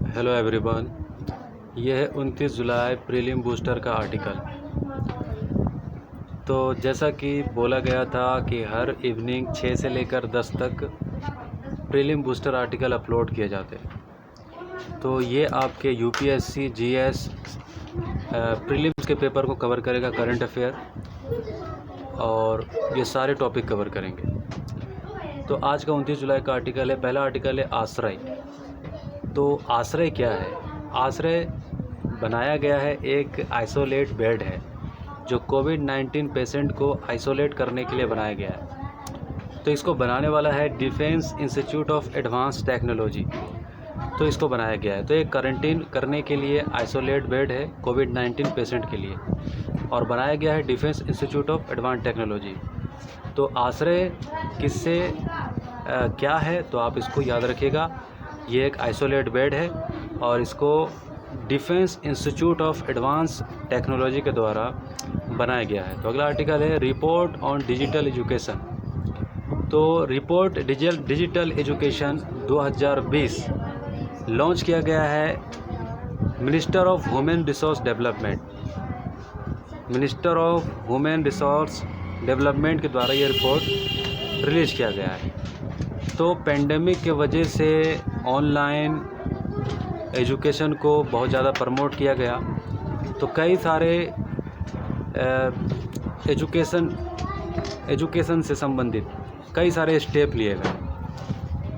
Hello everyone, ये है 29 जुलाई prelim booster का आर्टिकल। तो जैसा कि बोला गया था कि हर इवनिंग 6 से लेकर 10 तक प्रीलिम बूस्टर आर्टिकल अपलोड किए जाते हैं। तो ये आपके यूपीएससी जीएस प्रीलिम्स के पेपर को कवर करेगा, करंट अफेयर, और ये सारे टॉपिक कवर करेंगे। तो आज का 29 जुलाई का आर्टिकल है। पहला आर्टिकल है आश्रय। तो आश्रय क्या है? आश्रय बनाया गया है, एक आइसोलेट बेड है जो कोविड-19 पेशेंट को आइसोलेट करने के लिए बनाया गया है। तो इसको बनाने वाला है defence institute of advance technology. तो इसको बनाया गया है। तो एक क्वारंटीन करने के लिए आइसोलेट बेड है कोविड-19 पेशेंट के लिए, और बनाया गया है defence institute of advance technology. तो आश्रय किससे क्या है, तो आप इसको याद रखिएगा। ये एक आइसोलेट बेड है और इसको defence institute of advance technology के द्वारा बनाया गया है। तो अगला आर्टिकल है रिपोर्ट ऑन डिजिटल एजुकेशन। तो रिपोर्ट डिजिटल एजुकेशन 2020 लॉन्च किया गया है minister of human resource development के द्वारा ये रिपोर्ट रिलीज किया गया है। तो पेंडेमिक के वजह से ऑनलाइन एजुकेशन को बहुत ज़्यादा प्रमोट किया गया। तो कई सारे एजुकेशन से संबंधित कई सारे स्टेप लिए गए,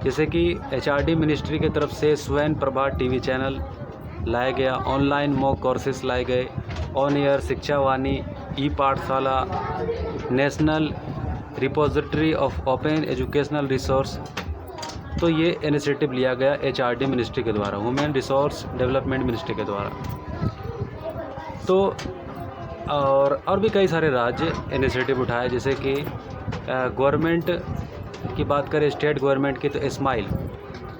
जैसे कि एचआरडी मिनिस्ट्री की तरफ से स्वयं प्रभा टीवी चैनल लाया गया, ऑनलाइन मॉक कोर्सेस लाए गए, ऑन एयर शिक्षा वाणी, ई पाठशाला, national repository of open educational resource. तो ये इनिशिएटिव लिया गया एचआरडी मिनिस्ट्री के द्वारा, ह्यूमन रिसोर्स डेवलपमेंट मिनिस्ट्री के द्वारा। तो और भी कई सारे राज्य इनिशिएटिव उठाए, जैसे कि गवर्नमेंट की बात करें, स्टेट गवर्नमेंट की, तो स्माइल,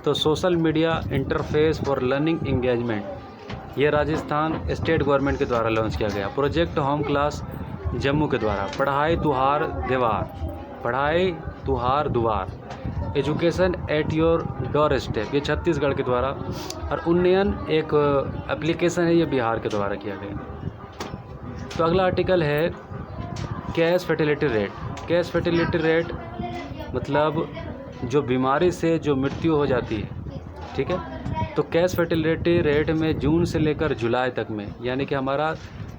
तो social media interface for learning engagement, ये राजस्थान स्टेट गवर्नमेंट के द्वारा लॉन्च किया गया। प्रोजेक्ट होम क्लास जम्मू के द्वारा, पढ़ाई तुहार दुआर, education at your door step, ये छत्तीसगढ़ के द्वारा, और उन्नयन एक एप्लीकेशन है, ये बिहार के द्वारा किया गया। तो अगला आर्टिकल है cash fertility rate. Cash fertility rate मतलब जो बीमारी से जो मृत्यु हो जाती है, ठीक है। तो कैश फर्टिलिटी रेट में जून से लेकर जुलाई तक में, यानी कि हमारा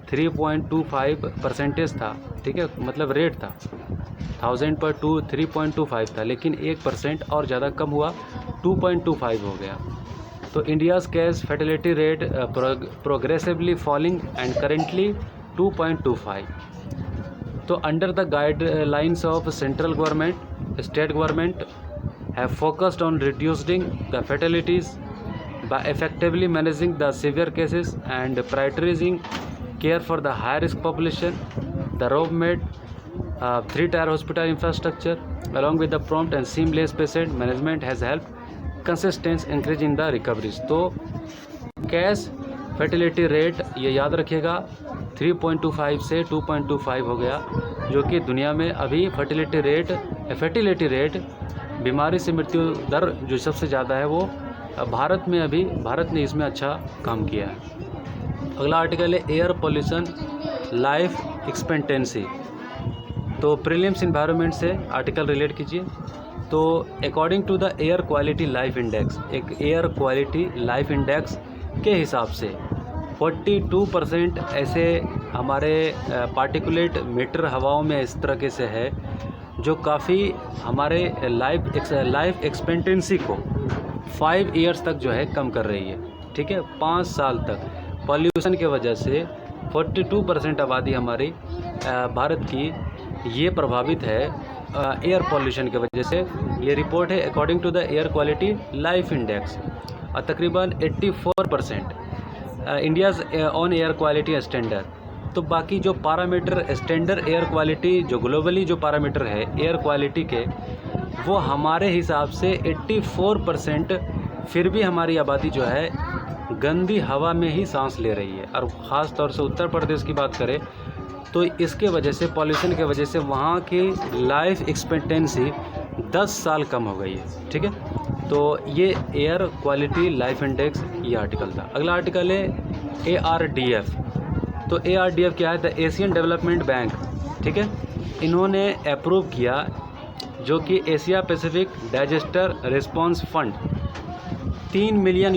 3.25% था, ठीक है, मतलब रेट था 1000 पर 3.25 था, लेकिन 1% और ज़्यादा कम हुआ, 2.25 हो गया। तो India's cash fertility rate progressively falling and currently 2.25। तो under the guidelines of central government, state government have focused on reducing the fertilities by effectively managing the severe cases and prioritizing care for the high risk population. The roadmap 3-tier hospital infrastructure along with the prompt and seamless patient management has helped consistent increase in the recoveries. तो cash fertility rate ये याद रखिएगा 3.25 से 2.25 हो गया, जो कि दुनिया में अभी फर्टिलिटी रेट बीमारी से मृत्यु दर जो सबसे ज़्यादा है वो भारत ने इसमें अच्छा काम किया है। अगला आर्टिकल है एयर पोल्यूशन लाइफ एक्सपेक्टेंसी। तो प्रीलिम्स इन्वायरमेंट से आर्टिकल रिलेट कीजिए। तो according to the air quality life index, एक एयर क्वालिटी लाइफ इंडेक्स के हिसाब से 42% ऐसे हमारे पार्टिकुलेट मीटर हवाओं में इस तरह से है जो काफ़ी हमारे लाइफ एक्सपेक्टेंसी को 5 ईयर्स तक जो है कम कर रही है, ठीक है, 5 साल तक। पॉल्यूशन के वजह से 42% आबादी हमारी भारत की ये प्रभावित है एयर पॉल्यूशन की वजह से। ये रिपोर्ट है according to the air quality life index. और तकरीबन 84% India's on air quality standard. तो बाकी जो पारामीटर स्टैंडर्ड एयर क्वालिटी, जो ग्लोबली जो पारामीटर है एयर क्वालिटी के, वो हमारे हिसाब से 84%, फिर भी हमारी आबादी जो है गंदी हवा में ही सांस ले रही है। और ख़ास तौर से उत्तर प्रदेश की बात करें तो इसके वजह से, पॉल्यूशन के वजह से वहाँ की लाइफ एक्सपेक्टेंसी 10 साल कम हो गई है, ठीक है। तो ये एयर क्वालिटी लाइफ इंडेक्स ये आर्टिकल था। अगला आर्टिकल है ARDF। तो ARDF क्या है? द एशियन डेवलपमेंट बैंक, ठीक है, इन्होंने अप्रूव किया जो कि Asia Pacific disaster response fund, $3 million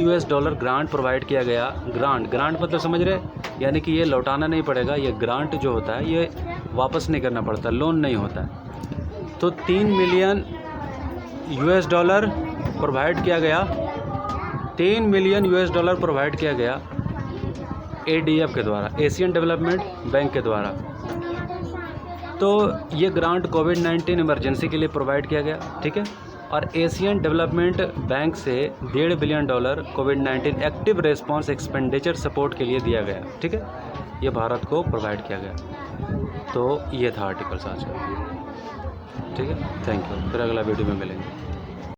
grant provide किया गया। ग्रांट मतलब समझ रहे, यानी कि ये लौटाना नहीं पड़ेगा। ये ग्रांट जो होता है ये वापस नहीं करना पड़ता, लोन नहीं होता है। तो $3 मिलियन प्रोवाइड किया गया, $3 मिलियन प्रोवाइड किया गया ADF के द्वारा, एशियन डेवलपमेंट बैंक के द्वारा। तो ये ग्रांट कोविड-19 इमरजेंसी के लिए प्रोवाइड किया गया, ठीक है। और एशियन डेवलपमेंट बैंक से $1.5 बिलियन कोविड-19 एक्टिव रेस्पॉन्स एक्सपेंडिचर सपोर्ट के लिए दिया गया, ठीक है। ये भारत को प्रोवाइड किया गया। तो ये था आर्टिकल्स आज का, ठीक है। थैंक यू, फिर अगला वीडियो में मिलेंगे।